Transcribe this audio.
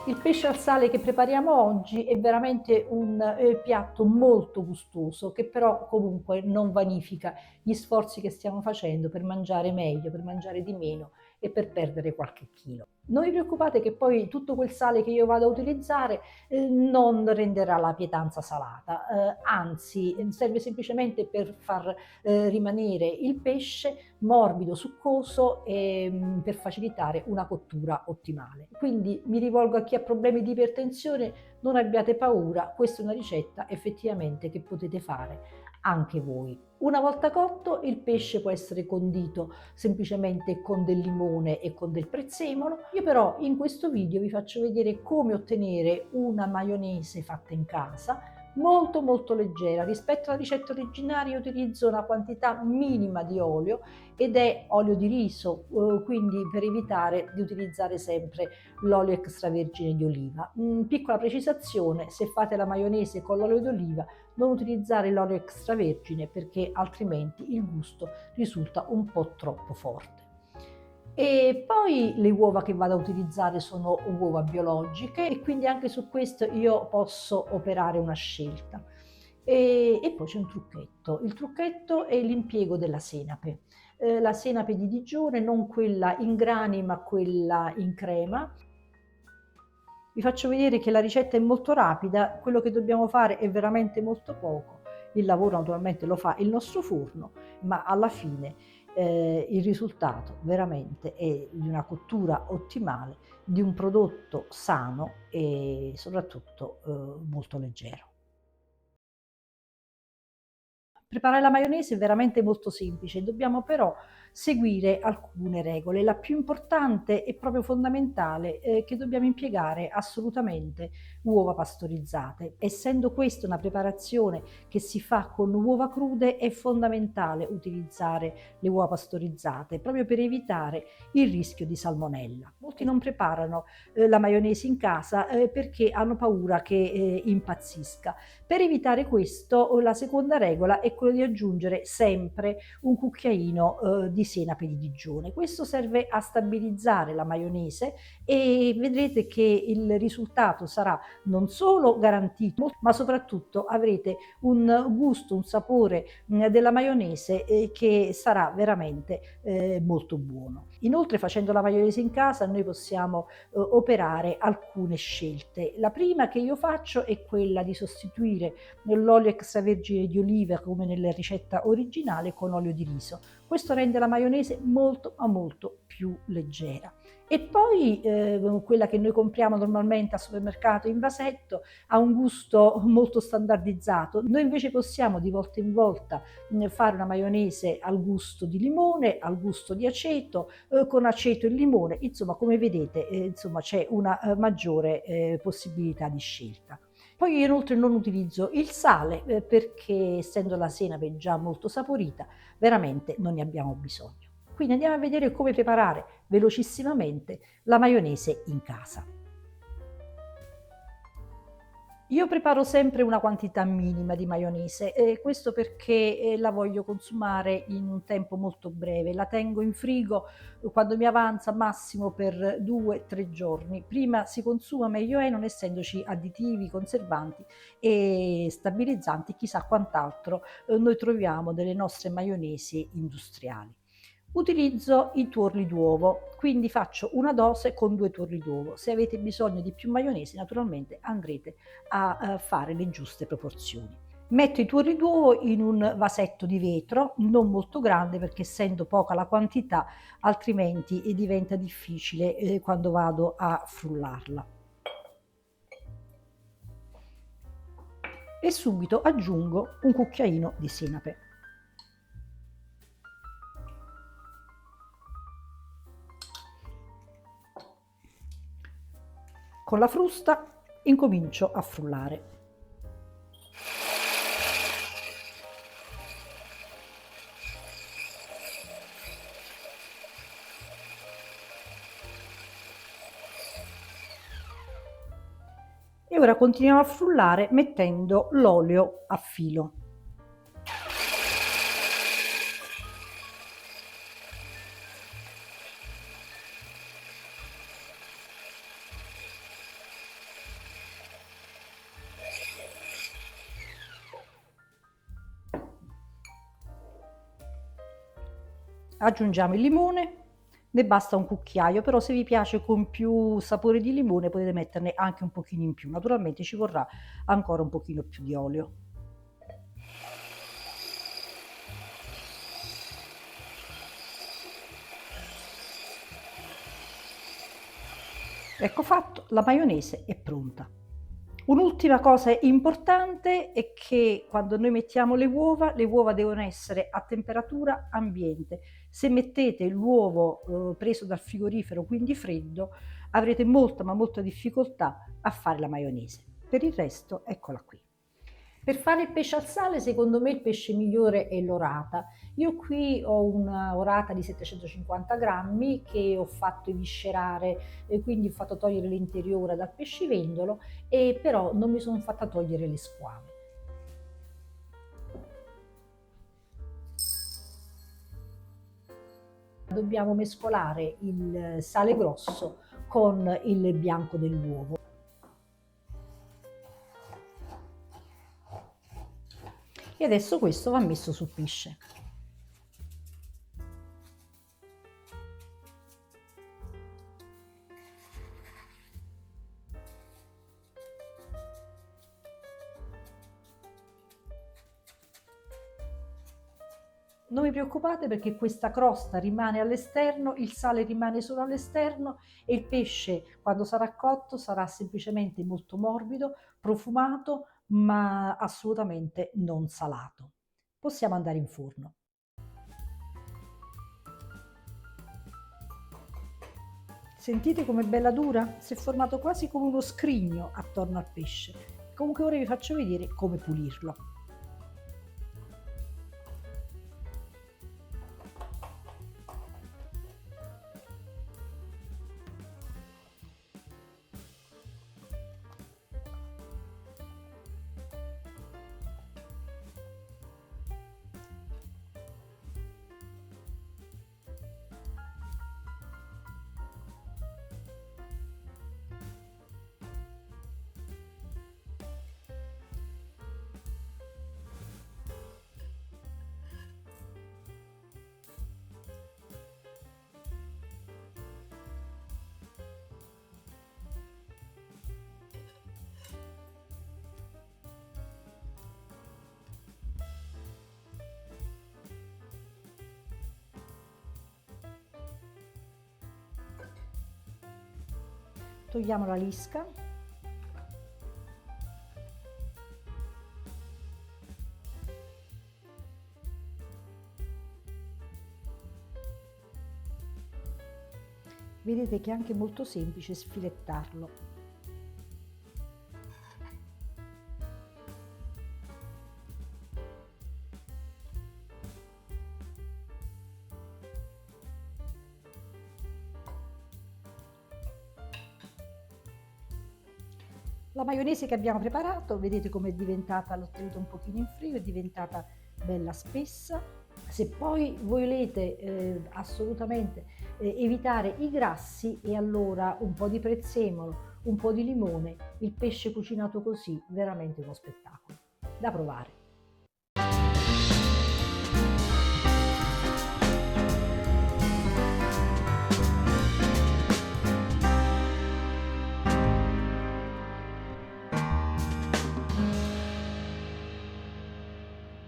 Il pesce al sale che prepariamo oggi è veramente un piatto molto gustoso che però comunque non vanifica gli sforzi che stiamo facendo per mangiare meglio, per mangiare di meno e per perdere qualche chilo. Non vi preoccupate che poi tutto quel sale che io vado a utilizzare non renderà la pietanza salata, anzi serve semplicemente per far rimanere il pesce morbido, succoso e per facilitare una cottura ottimale. Quindi mi rivolgo a chi ha problemi di ipertensione, non abbiate paura, questa è una ricetta effettivamente che potete fare anche voi. Una volta cotto il pesce può essere condito semplicemente con del limone e con del prezzemolo. Io però in questo video vi faccio vedere come ottenere una maionese fatta in casa molto leggera. Rispetto alla ricetta originaria utilizzo una quantità minima di olio ed è olio di riso, quindi per evitare di utilizzare sempre l'olio extravergine di oliva. Piccola precisazione: se fate la maionese con l'olio d'oliva non utilizzare l'olio extravergine perché altrimenti il gusto risulta un po' troppo forte. E poi le uova che vado a utilizzare sono uova biologiche e quindi anche su questo io posso operare una scelta. E poi c'è un trucchetto. Il trucchetto è l'impiego della senape. La senape di Digione, non quella in grani ma quella in crema. Vi faccio vedere che la ricetta è molto rapida, quello che dobbiamo fare è veramente molto poco. Il lavoro naturalmente lo fa il nostro forno, ma alla fine il risultato veramente è di una cottura ottimale, di un prodotto sano e soprattutto molto leggero. Preparare la maionese è veramente molto semplice, dobbiamo però seguire alcune regole. La più importante e proprio fondamentale è che dobbiamo impiegare assolutamente uova pastorizzate. Essendo questa una preparazione che si fa con uova crude, è fondamentale utilizzare le uova pastorizzate proprio per evitare il rischio di salmonella. Molti non preparano la maionese in casa perché hanno paura che impazzisca. Per evitare questo, la seconda regola è quella di aggiungere sempre un cucchiaino di senape di Digione. Questo serve a stabilizzare la maionese e vedrete che il risultato sarà non solo garantito, ma soprattutto avrete un gusto, un sapore della maionese che sarà veramente molto buono. Inoltre, facendo la maionese in casa noi possiamo operare alcune scelte. La prima che io faccio è quella di sostituire l'olio extravergine di oliva come nella ricetta originale con olio di riso. Questo rende la maionese molto più leggera. E poi quella che noi compriamo normalmente al supermercato in vasetto ha un gusto molto standardizzato. Noi invece possiamo di volta in volta fare una maionese al gusto di limone, al gusto di aceto, con aceto e limone. Insomma, come vedete, insomma, c'è una maggiore possibilità di scelta. Poi io inoltre non utilizzo il sale perché essendo la senape già molto saporita, veramente non ne abbiamo bisogno. Quindi andiamo a vedere come preparare velocissimamente la maionese in casa. Io preparo sempre una quantità minima di maionese, questo perché la voglio consumare in un tempo molto breve. La tengo in frigo quando mi avanza massimo per 2-3 giorni. Prima si consuma meglio è, non essendoci additivi, conservanti e stabilizzanti, chissà quant'altro noi troviamo nelle nostre maionesi industriali. Utilizzo i tuorli d'uovo, quindi faccio una dose con 2 tuorli d'uovo. Se avete bisogno di più maionese, naturalmente andrete a fare le giuste proporzioni. Metto i tuorli d'uovo in un vasetto di vetro, non molto grande perché essendo poca la quantità, altrimenti diventa difficile quando vado a frullarla. E subito aggiungo un cucchiaino di senape. Con la frusta incomincio a frullare. E ora continuiamo a frullare mettendo l'olio a filo. Aggiungiamo il limone, ne basta un cucchiaio, però se vi piace con più sapore di limone potete metterne anche un pochino in più. Naturalmente ci vorrà ancora un pochino più di olio. Ecco fatto, la maionese è pronta. Un'ultima cosa importante è che quando noi mettiamo le uova devono essere a temperatura ambiente. Se mettete l'uovo preso dal frigorifero, quindi freddo, avrete molta ma molta difficoltà a fare la maionese. Per il resto, eccola qui. Per fare il pesce al sale, secondo me il pesce migliore è l'orata. Io qui ho una orata di 750 grammi che ho fatto eviscerare, e quindi ho fatto togliere l'interiore dal pescivendolo, e però non mi sono fatta togliere le squame. Dobbiamo mescolare il sale grosso con il bianco dell'uovo. E adesso questo va messo sul pesce. Non vi preoccupate perché questa crosta rimane all'esterno, il sale rimane solo all'esterno e il pesce quando sarà cotto sarà semplicemente molto morbido, profumato, ma assolutamente non salato. Possiamo andare in forno. Sentite com'è bella dura? Si è formato quasi come uno scrigno attorno al pesce. Comunque ora vi faccio vedere come pulirlo. Togliamo la lisca. Vedete che è anche molto semplice sfilettarlo. La maionese che abbiamo preparato, vedete come è diventata, l'ho tenuta un pochino in frigo, è diventata bella spessa. Se poi volete assolutamente evitare i grassi, e allora un po' di prezzemolo, un po' di limone, il pesce cucinato così, veramente uno spettacolo. Da provare.